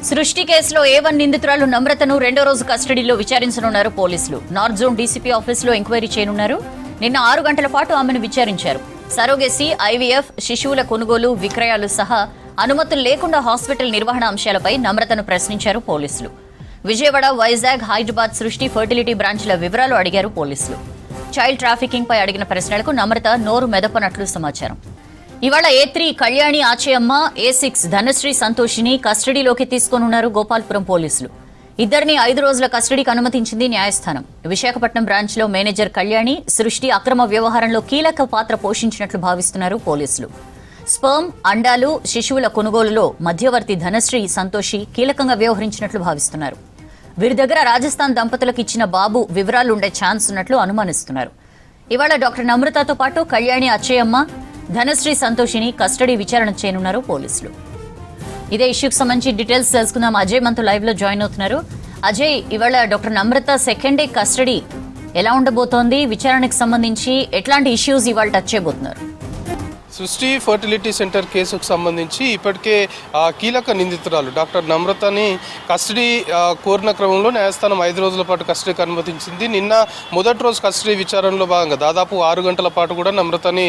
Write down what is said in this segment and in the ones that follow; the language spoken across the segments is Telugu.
సృష్టి కేసులో A1 నిందితురాలు నమ్రతను రెండో రోజు కస్టడీలో విచారించనున్నారు పోలీసులు. నార్త్ జోన్ డీసీపీ ఆఫీసులో ఎంక్వైరీ చేయనున్నారు. నిన్న 6 గంటల పాటు ఆమెను విచారించారు. సరోగేసీ, IVF, శిశువుల కొనుగోలు, విక్రయాలు సహా అనుమతులు లేకుండా హాస్పిటల్ నిర్వహణ అంశాలపై నమ్రతను ప్రశ్నించారు పోలీసులు. విజయవాడ, వైజాగ్, హైదరాబాద్ సృష్టి ఫర్టిలిటీ బ్రాంచ్ల వివరాలు అడిగారు పోలీసులు. చైల్డ్ ట్రాఫికింగ్ పై అడిగిన ప్రశ్నలకు నమ్రత నోరు మెదపనట్లు సమాచారం. ఇవాళ A3 కళ్యాణి ఆచేయమ్మ, A6 ధనశ్రీ సంతోషిని కస్టడీలోకి తీసుకోనున్నారు గోపాల్పురం పోలీసులు. ఇద్దరిని 5 రోజుల కస్టడీకి అనుమతించింది న్యాయస్థానం. విశాఖపట్నం బ్రాంచ్లో మేనేజర్ కళ్యాణి, సృష్టి అక్రమ వ్యవహారంలో కీలక పాత్ర పోషించినట్లు భావిస్తున్నారు పోలీసులు. స్పర్మ్, అండాలు, శిశువుల కొనుగోలులో మధ్యవర్తి ధనశ్రీ సంతోషి కీలకంగా వ్యవహరించినట్లు భావిస్తున్నారు. వీరి దగ్గర రాజస్థాన్ దంపతులకు ఇచ్చిన బాబు వివరాలుండే ఛాన్స్ ఉన్నట్లు అనుమానిస్తున్నారు. ఇవాళ డాక్టర్ నమ్రతతో పాటు కళ్యాణి అచ్చయ్యమ్మ, ధనశ్రీ సంతోషిని కస్టడీ విచారణ చేయనున్నారు పోలీసులు. ఇదే ఇష్యూకి సంబంధించి డీటెయిల్స్ తెలుసుకుందాం. అజయ్ మనతో లైవ్ లో జాయిన్ అవుతున్నారు. అజయ్, ఇవాళ డాక్టర్ నమ్రత సెకండ్ డే కస్టడీ ఎలా ఉండబోతోంది? విచారణకు సంబంధించి ఎట్లాంటి ఇష్యూస్ ఇవాళ టచ్ చేయబోతున్నారు? సృష్టి ఫర్టిలిటీ సెంటర్ కేసుకు సంబంధించి ఇప్పటికే కీలక నిందితురాలు డాక్టర్ నమ్రతని కస్టడీ కోరిన క్రమంలో న్యాయస్థానం 5 రోజుల పాటు కస్టడీకి అనుమతించింది. నిన్న మొదటి రోజు కస్టడీ విచారణలో భాగంగా దాదాపు 6 గంటల పాటు కూడా నమ్రతని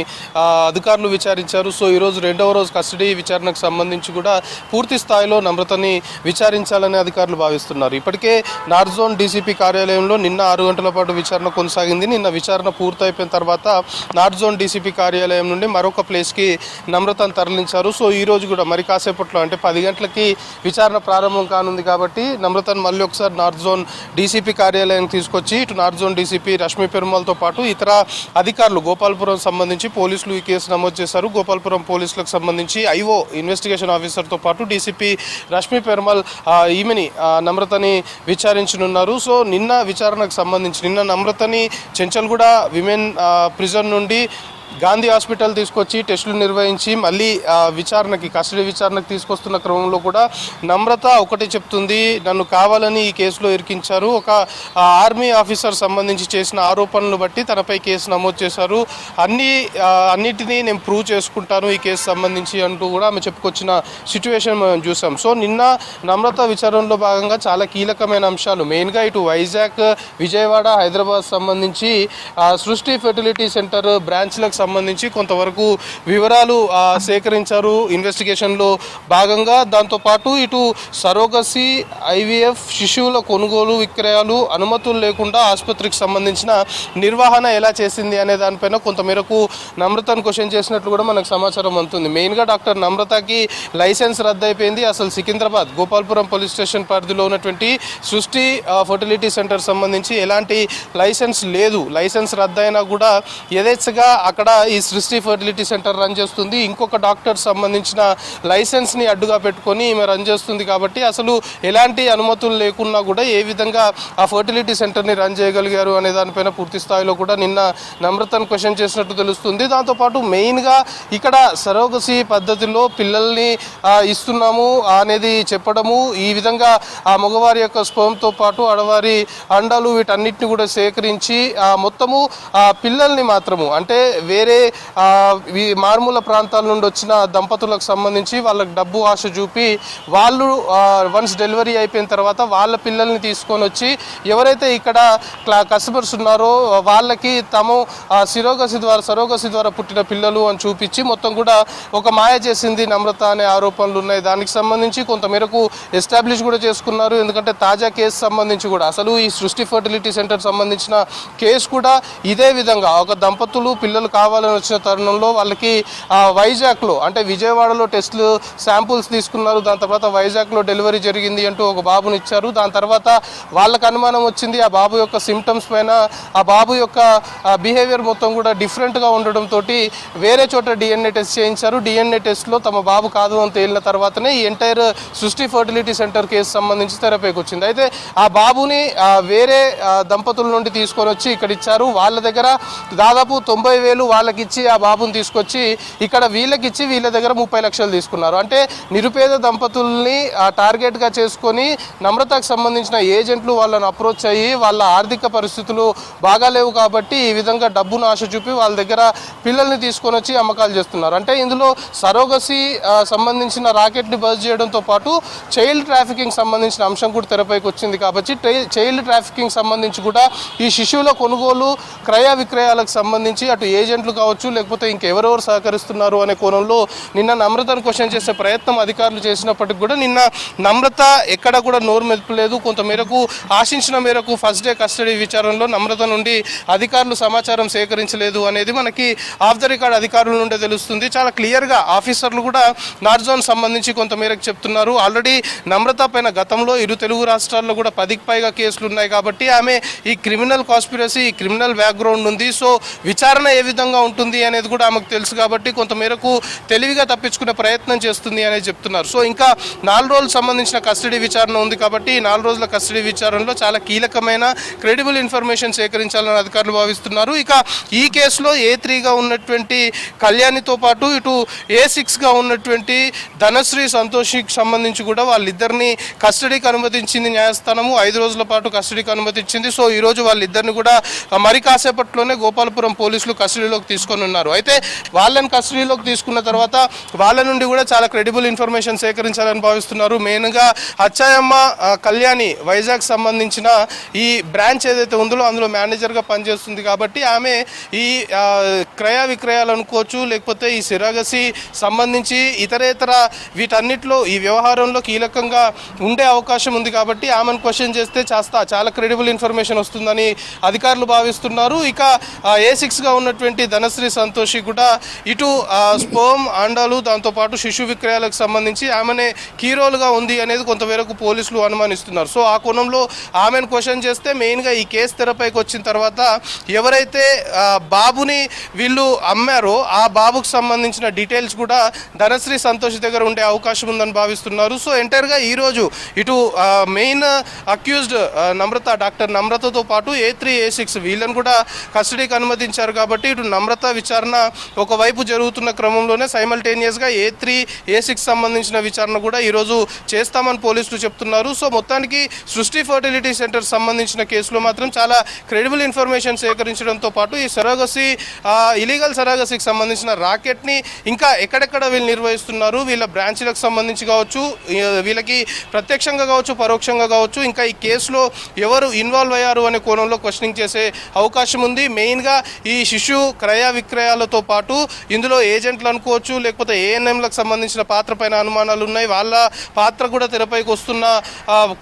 అధికారులు విచారించారు. సో ఈరోజు రెండవ రోజు కస్టడీ విచారణకు సంబంధించి కూడా పూర్తి స్థాయిలో నమ్రతని విచారించాలని అధికారులు భావిస్తున్నారు. ఇప్పటికే నార్త్ జోన్ డీసీపీ కార్యాలయంలో నిన్న 6 గంటల పాటు విచారణ కొనసాగింది. నిన్న విచారణ పూర్తయిపోయిన తర్వాత నార్త్ జోన్ డీసీపీ కార్యాలయం నుండి మరొక ప్లేస్కి నమ్రతను తరలించారు. సో ఈ రోజు కూడా మరి కాసేపట్లో అంటే 10 గంటలకి విచారణ ప్రారంభం కానుంది కాబట్టి నమ్రతను మళ్ళీ ఒకసారి నార్త్ జోన్ డీసీపీ కార్యాలయానికి తీసుకొచ్చి ఇటు నార్త్ జోన్ డీసీపీ రష్మి పెరుమాల్తో పాటు ఇతర అధికారులు గోపాల్పురం సంబంధించి పోలీసులు ఈ కేసు నమోదు చేశారు. గోపాల్పురం పోలీసులకు సంబంధించి IO ఇన్వెస్టిగేషన్ ఆఫీసర్తో పాటు డీసీపీ రష్మి పెరుమాల్ ఈమెని నమ్రతని విచారించనున్నారు. సో నిన్న విచారణకు సంబంధించి నిన్న నమ్రతని చెంచల్గూడ విమెన్ ప్రిజన్ నుండి గాంధీ హాస్పిటల్ తీసుకొచ్చి టెస్టులు నిర్వహించి మళ్ళీ విచారణకి కస్టడీ విచారణకు తీసుకొస్తున్న క్రమంలో కూడా నమ్రత ఒకటి చెప్తుంది, నన్ను కావాలని ఈ కేసులో ఇరికించారు. ఒక ఆర్మీ ఆఫీసర్ సంబంధించి చేసిన ఆరోపణలు బట్టి తనపై కేసు నమోదు చేశారు. అన్నిటినీ నేను ప్రూవ్ చేసుకుంటాను ఈ కేసు సంబంధించి అంటూ కూడా ఆమె చెప్పుకొచ్చిన సిచ్యువేషన్ మనం చూసాం. సో నిన్న నమ్రత విచారణలో భాగంగా చాలా కీలకమైన అంశాలు మెయిన్గా ఇటు వైజాగ్, విజయవాడ, హైదరాబాద్ సంబంధించి సృష్టి ఫెర్టిలిటీ సెంటర్ బ్రాంచ్లకు సంబంధించి కొంతవరకు వివరాలు సేకరించారు ఇన్వెస్టిగేషన్లో భాగంగా. దాంతోపాటు ఇటు సరోగసీ, IVF, శిశువుల కొనుగోలు, విక్రయాలు అనుమతులు లేకుండా ఆసుపత్రికి సంబంధించిన నిర్వహణ ఎలా చేసింది అనే దానిపైన కొంతమేరకు నమ్రతను క్వశ్చన్ చేసినట్లు కూడా మనకు సమాచారం అందుతుంది. మెయిన్గా డాక్టర్ నమ్రతకి లైసెన్స్ రద్దయిపోయింది. అసలు సికింద్రాబాద్ గోపాల్పురం పోలీస్ స్టేషన్ పరిధిలో ఉన్నటువంటి సృష్టి ఫర్టిలిటీ సెంటర్ సంబంధించి ఎలాంటి లైసెన్స్ లేదు. లైసెన్స్ రద్దయినా కూడా యథేచ్ఛగా అక్కడ ఈ సృష్టి ఫర్టిలిటీ సెంటర్ రన్ చేస్తుంది. ఇంకొక డాక్టర్ సంబంధించిన లైసెన్స్ని అడ్డుగా పెట్టుకొని ఈమె రన్ చేస్తుంది కాబట్టి అసలు ఎలాంటి అనుమతులు లేకున్నా కూడా ఏ విధంగా ఆ ఫర్టిలిటీ సెంటర్ని రన్ చేయగలిగారు అనే దానిపైన పూర్తి స్థాయిలో కూడా నిన్న నమ్రతను క్వశ్చన్ చేసినట్టు తెలుస్తుంది. దాంతోపాటు మెయిన్గా ఇక్కడ సరోగసీ పద్ధతిలో పిల్లల్ని ఇస్తున్నాము అనేది చెప్పడము, ఈ విధంగా ఆ మగవారి యొక్క స్పర్మ్తో పాటు ఆడవారి అండాలు వీటన్నిటిని కూడా సేకరించి మొత్తము పిల్లల్ని మాత్రము అంటే వేరే మారుమూల ప్రాంతాల నుండి వచ్చిన దంపతులకు సంబంధించి వాళ్ళకి డబ్బు ఆశ చూపి వాళ్ళు వన్స్ డెలివరీ అయిపోయిన తర్వాత వాళ్ళ పిల్లల్ని తీసుకొని వచ్చి ఎవరైతే ఇక్కడ కస్టమర్స్ ఉన్నారో వాళ్ళకి తాము సరోగసి ద్వారా పుట్టిన పిల్లలు అని చూపించి మొత్తం కూడా ఒక మాయ చేసింది నమ్రత అనే ఆరోపణలు ఉన్నాయి. దానికి సంబంధించి కొంతమేరకు ఎస్టాబ్లిష్ కూడా చేసుకున్నారు. ఎందుకంటే తాజా కేసు సంబంధించి కూడా అసలు ఈ సృష్టి ఫర్టిలిటీ సెంటర్ సంబంధించిన కేసు కూడా ఇదే విధంగా ఒక దంపతులు పిల్లలు కావాలని వచ్చిన తరుణంలో వాళ్ళకి వైజాగ్లో అంటే విజయవాడలో టెస్టులు శాంపుల్స్ తీసుకున్నారు. దాని తర్వాత వైజాగ్లో డెలివరీ జరిగింది అంటూ ఒక బాబుని ఇచ్చారు. దాని తర్వాత వాళ్ళకు అనుమానం వచ్చింది ఆ బాబు యొక్క సిమ్టమ్స్ పైన, ఆ బాబు యొక్క బిహేవియర్ మొత్తం కూడా డిఫరెంట్గా ఉండడంతో వేరే చోట DNA టెస్ట్ చేయించారు. DNA టెస్ట్లో తమ బాబు కాదు అని తేలిన తర్వాతనే ఈ ఎంటైర్ సృష్టి ఫర్టిలిటీ సెంటర్ కేసు సంబంధించి తెరపైకి వచ్చింది. అయితే ఆ బాబుని వేరే దంపతుల నుండి తీసుకొని వచ్చి ఇక్కడ ఇచ్చారు. వాళ్ళ దగ్గర దాదాపు 90,000 వాళ్ళకి ఇచ్చి ఆ బాబుని తీసుకొచ్చి ఇక్కడ వీళ్ళకిచ్చి వీళ్ళ దగ్గర 30 లక్షలు తీసుకున్నారు. అంటే నిరుపేద దంపతుల్ని టార్గెట్గా చేసుకొని నమ్రతకు సంబంధించిన ఏజెంట్లు వాళ్ళని అప్రోచ్ అయ్యి వాళ్ళ ఆర్థిక పరిస్థితులు బాగాలేవు కాబట్టి ఈ విధంగా డబ్బును ఆశ చూపి వాళ్ళ దగ్గర పిల్లల్ని తీసుకొని వచ్చి అమ్మకాలు చేస్తున్నారు. అంటే ఇందులో సరోగసి సంబంధించిన రాకెట్ని బజ్ చేయడంతో పాటు చైల్డ్ ట్రాఫికింగ్ సంబంధించిన అంశం కూడా తెరపైకి వచ్చింది. కాబట్టి చైల్డ్ ట్రాఫికింగ్ సంబంధించి కూడా ఈ శిశువుల కొనుగోలు క్రయ విక్రయాలకు సంబంధించి అటు ఏజెంట్లు కావచ్చు లేకపోతే ఇంకెవరెవరు సహకరిస్తున్నారు అనే కోణంలో నిన్న నమ్రతను క్వశ్చన్ చేసే ప్రయత్నం అధికారులు చేసినప్పటికీ కూడా నిన్న నమ్రత ఎక్కడ కూడా నోరు మెదపలేదు. కొంతమేరకు ఆశించిన మేరకు ఫస్ట్ డే కస్టడీ విచారణలో నమ్రత నుండి అధికారులు సమాచారం సేకరించలేదు అనేది మనకి ఆఫ్ ద రికార్డ్ అధికారుల నుండే తెలుస్తుంది. చాలా క్లియర్గా ఆఫీసర్లు కూడా నార్త్ జోన్ సంబంధించి కొంతమేరకు చెప్తున్నారు. ఆల్రెడీ నమ్రత పైన గతంలో ఇరు తెలుగు రాష్ట్రాల్లో కూడా 10కి పైగా కేసులు ఉన్నాయి కాబట్టి ఆమె ఈ క్రిమినల్ కాన్స్పిరసీ ఈ క్రిమినల్ బ్యాక్గ్రౌండ్ ఉంది. సో విచారణ ఏ విధంగా ఉంటుంది అనేది కూడా ఆమెకు తెలుసు కాబట్టి కొంతమేరకు తెలివిగా తప్పించుకునే ప్రయత్నం చేస్తుంది అనేది చెప్తున్నారు. సో ఇంకా 4 రోజులకు సంబంధించిన కస్టడీ విచారణ ఉంది కాబట్టి ఈ 4 రోజుల కస్టడీ విచారణలో చాలా కీలకమైన క్రెడిబుల్ ఇన్ఫర్మేషన్ సేకరించాలని అధికారులు భావిస్తున్నారు. ఇక ఈ కేసులో A3గా ఉన్నటువంటి కళ్యాణితో పాటు ఇటు A6గా ఉన్నటువంటి ధనశ్రీ సంతోషికి సంబంధించి కూడా వాళ్ళిద్దరిని కస్టడీకి అనుమతించింది న్యాయస్థానము. 5 రోజుల పాటు కస్టడీకి అనుమతించింది. సో ఈరోజు వాళ్ళిద్దరిని కూడా మరి కాసేపట్లోనే గోపాలపురం పోలీసులు కస్టడీలోకి తీసుకొని ఉన్నారు. అయితే వాళ్ళని కస్టడీలోకి తీసుకున్న తర్వాత వాళ్ళ నుండి కూడా చాలా క్రెడిబుల్ ఇన్ఫర్మేషన్ సేకరించాలని భావిస్తున్నారు. మెయిన్గా అచ్చాయమ్మ కళ్యాణి వైజాగ్ సంబంధించిన ఈ బ్రాంచ్ ఏదైతే ఉందో అందులో మేనేజర్గా పనిచేస్తుంది కాబట్టి ఆమె ఈ క్రయ విక్రయాలు అనుకోవచ్చు లేకపోతే ఈ సిరాగసి సంబంధించి ఇతరేతర వీటన్నిటిలో ఈ వ్యవహారంలో కీలకంగా ఉండే అవకాశం ఉంది కాబట్టి ఆమెను క్వశ్చన్ చేస్తే చాలా క్రెడిబుల్ ఇన్ఫర్మేషన్ వస్తుందని అధికారులు భావిస్తున్నారు. ఇక A6గా ఉన్నటువంటి ధనశ్రీ సంతోషి కూడా ఇటు స్పోమ్ అండాలు దాంతోపాటు శిశు విక్రయాలకు సంబంధించి ఆమెనే కీరోలుగా ఉంది అనేది కొంతవరకు పోలీసులు అనుమానిస్తున్నారు. సో ఆ కోణంలో ఆమెను క్వశ్చన్ చేస్తే మెయిన్గా ఈ కేసు తెరపైకి వచ్చిన తర్వాత ఎవరైతే బాబుని వీళ్ళు అమ్మారో ఆ బాబుకు సంబంధించిన డీటెయిల్స్ కూడా ధనశ్రీ సంతోష్ దగ్గర ఉండే అవకాశం ఉందని భావిస్తున్నారు. సో ఎంటైర్గా ఈరోజు ఇటు మెయిన్ అక్యూజ్డ్ నమ్రత డాక్టర్ నమ్రతతో పాటు A3 A6 వీళ్ళని కూడా కస్టడీకి అనుమతించారు కాబట్టి ఇటు నమ్రత విచారణ ఒకవైపు జరుగుతున్న క్రమంలోనే సైమల్టేనియస్గా A3 A6 సంబంధించిన విచారణ కూడా ఈరోజు చేస్తామని పోలీసులు చెప్తున్నారు. సో మొత్తానికి సృష్టి ఫర్టిలిటీ సెంటర్ సంబంధించిన కేసులో మాత్రం చాలా క్రెడిబుల్ ఇన్ఫర్మేషన్ సేకరించడంతో పాటు ఈ సరోగసి ఇలీగల్ సరోగసికి సంబంధించిన రాకెట్ని ఇంకా ఎక్కడెక్కడ వీళ్ళు నిర్వహిస్తున్నారు వీళ్ళ బ్రాంచ్లకు సంబంధించి కావచ్చు వీళ్ళకి ప్రత్యక్షంగా కావచ్చు పరోక్షంగా కావచ్చు ఇంకా ఈ కేసులో ఎవరు ఇన్వాల్వ్ అయ్యారు అనే కోణంలో క్వశ్చనింగ్ చేసే అవకాశం ఉంది. మెయిన్గా ఈ శిశు క్రయ విక్రయాలతో పాటు ఇందులో ఏజెంట్లు అనుకోవచ్చు లేకపోతే ANMలకు సంబంధించిన పాత్ర పైన అనుమానాలు ఉన్నాయి. వాళ్ళ పాత్ర కూడా తెరపైకి వస్తున్న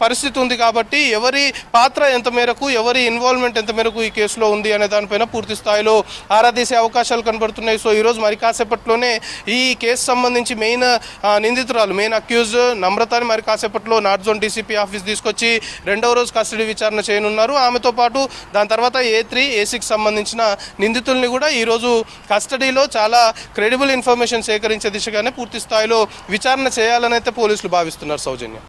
పరిస్థితి ఉంది కాబట్టి ఎవరి పాత్ర ఎంత మేరకు ఎవరి ఇన్వాల్వ్మెంట్ ఎంత మేరకు ఈ కేసులో ఉంది అనే దానిపైన పూర్తి స్థాయిలో ఆరా తీసే అవకాశాలు కనబడుతున్నాయి. సో ఈరోజు మరి కాసేపట్లోనే ఈ కేసు సంబంధించి మెయిన్ నిందితురాలు మెయిన్ అక్యూజ్ నమ్రతని మరి కాసేపట్లో నార్త్ జోన్ DCP ఆఫీస్ తీసుకొచ్చి 2వ రోజు కస్టడీ విచారణ చేయనున్నారు. ఆమెతో పాటు దాని తర్వాత A3 A6 సంబంధించిన నిందితుల్ని కూడా ఈరోజు కస్టడీలో చాలా క్రెడిబుల్ ఇన్ఫర్మేషన్ సేకరించే దిశగానే పూర్తి స్థాయిలో విచారణ చేయాలని అయితే పోలీసులు భావిస్తున్నారు. సౌజన్య.